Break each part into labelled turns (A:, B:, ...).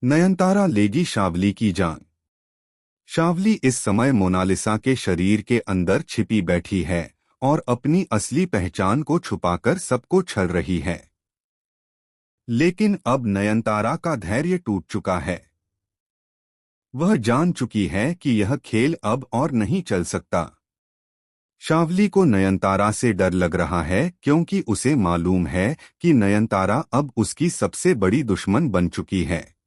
A: नयनतारा लेगी शावली की जान। शावली इस समय मोनालिसा के शरीर के अंदर छिपी बैठी है और अपनी असली पहचान को छुपाकर सबको छल रही है। लेकिन अब नयनतारा का धैर्य टूट चुका है। वह जान चुकी है कि यह खेल अब और नहीं चल सकता। शावली को नयनतारा से डर लग रहा है क्योंकि उसे मालूम है कि नयनतारा अब उसकी सबसे बड़ी दुश्मन बन चुकी है।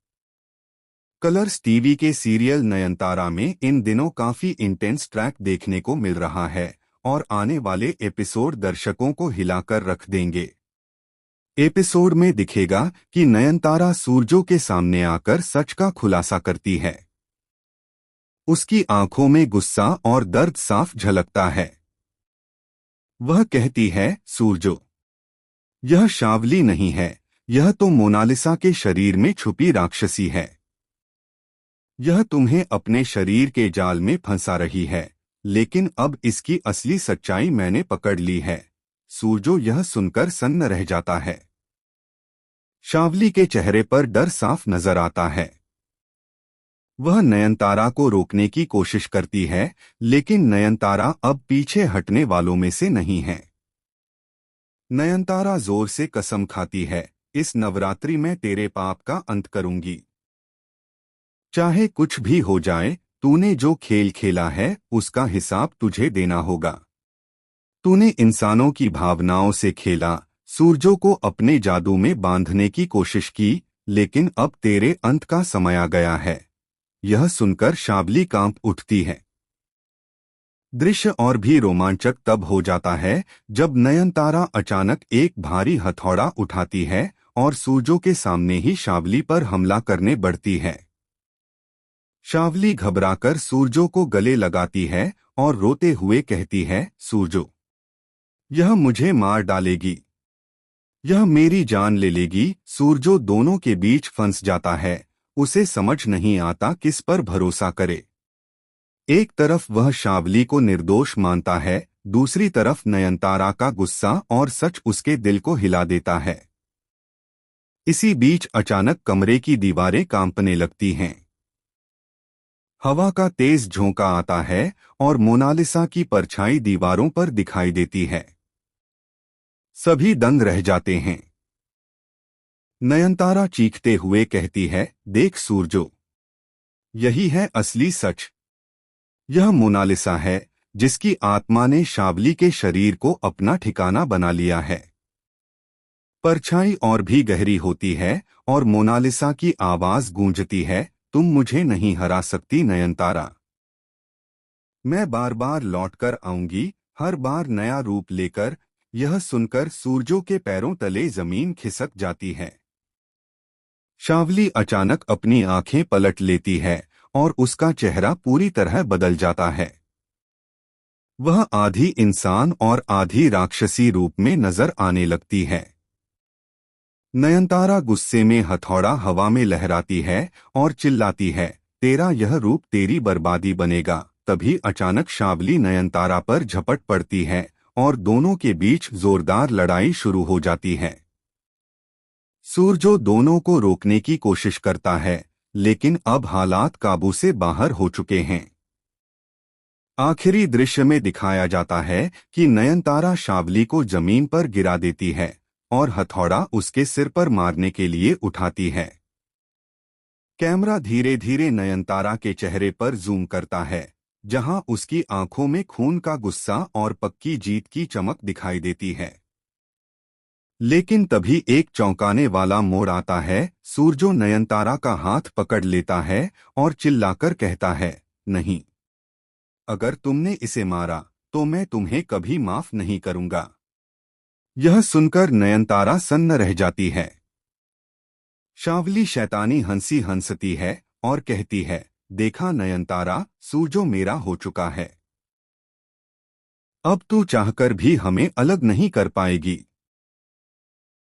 A: कलर्स टीवी के सीरियल नयनतारा में इन दिनों काफी इंटेंस ट्रैक देखने को मिल रहा है और आने वाले एपिसोड दर्शकों को हिलाकर रख देंगे। एपिसोड में दिखेगा कि नयनतारा सूरजो के सामने आकर सच का खुलासा करती है। उसकी आंखों में गुस्सा और दर्द साफ झलकता है। वह कहती है, सूरजो, यह शावली नहीं है, यह तो मोनालिसा के शरीर में छुपी राक्षसी है। यह तुम्हें अपने शरीर के जाल में फंसा रही है, लेकिन अब इसकी असली सच्चाई मैंने पकड़ ली है। सूरजो यह सुनकर सन्न रह जाता है। शावली के चेहरे पर डर साफ नजर आता है। वह नयनतारा को रोकने की कोशिश करती है, लेकिन नयनतारा अब पीछे हटने वालों में से नहीं है। नयनतारा जोर से कसम खाती है, इस नवरात्रि में तेरे पाप का अंत करूंगी। चाहे कुछ भी हो जाए, तूने जो खेल खेला है उसका हिसाब तुझे देना होगा। तूने इंसानों की भावनाओं से खेला, सूरजों को अपने जादू में बांधने की कोशिश की, लेकिन अब तेरे अंत का समय आ गया है। यह सुनकर शावली कांप उठती है। दृश्य और भी रोमांचक तब हो जाता है जब नयनतारा अचानक एक भारी हथौड़ा उठाती है और सूरजों के सामने ही शावली पर हमला करने बढ़ती है। शावली घबराकर सूरजो को गले लगाती है और रोते हुए कहती है, सूरजो, यह मुझे मार डालेगी, यह मेरी जान ले लेगी। सूरजो दोनों के बीच फंस जाता है। उसे समझ नहीं आता किस पर भरोसा करे। एक तरफ वह शावली को निर्दोष मानता है, दूसरी तरफ नयनतारा का गुस्सा और सच उसके दिल को हिला देता है। इसी बीच अचानक कमरे की दीवारें कांपने लगती हैं। हवा का तेज झोंका आता है और मोनालिसा की परछाई दीवारों पर दिखाई देती है। सभी दंग रह जाते हैं। नयनतारा चीखते हुए कहती है, देख सूरजो, यही है असली सच। यह मोनालिसा है जिसकी आत्मा ने शावली के शरीर को अपना ठिकाना बना लिया है। परछाई और भी गहरी होती है और मोनालिसा की आवाज गूंजती है, तुम मुझे नहीं हरा सकती नयनतारा। मैं बार बार लौटकर आऊंगी, हर बार नया रूप लेकर। यह सुनकर सूरजो के पैरों तले जमीन खिसक जाती है। शावली अचानक अपनी आंखें पलट लेती है और उसका चेहरा पूरी तरह बदल जाता है। वह आधी इंसान और आधी राक्षसी रूप में नजर आने लगती है। नयनतारा गुस्से में हथौड़ा हवा में लहराती है और चिल्लाती है, तेरा यह रूप तेरी बर्बादी बनेगा। तभी अचानक शावली नयनतारा पर झपट पड़ती है और दोनों के बीच जोरदार लड़ाई शुरू हो जाती है। सूरजो दोनों को रोकने की कोशिश करता है, लेकिन अब हालात काबू से बाहर हो चुके हैं। आखिरी दृश्य में दिखाया जाता है कि नयनतारा शावली को जमीन पर गिरा देती है और हथौड़ा उसके सिर पर मारने के लिए उठाती है। कैमरा धीरे धीरे नयनतारा के चेहरे पर जूम करता है, जहां उसकी आंखों में खून का गुस्सा और पक्की जीत की चमक दिखाई देती है। लेकिन तभी एक चौंकाने वाला मोड़ आता है। सूरजो नयनतारा का हाथ पकड़ लेता है और चिल्लाकर कहता है, नहीं, अगर तुमने इसे मारा तो मैं तुम्हें कभी माफ नहीं करूंगा। यह सुनकर नयनतारा सन्न रह जाती है। शावली शैतानी हंसी हंसती है और कहती है, देखा नयनतारा, सूरजो मेरा हो चुका है। अब तू चाहकर भी हमें अलग नहीं कर पाएगी।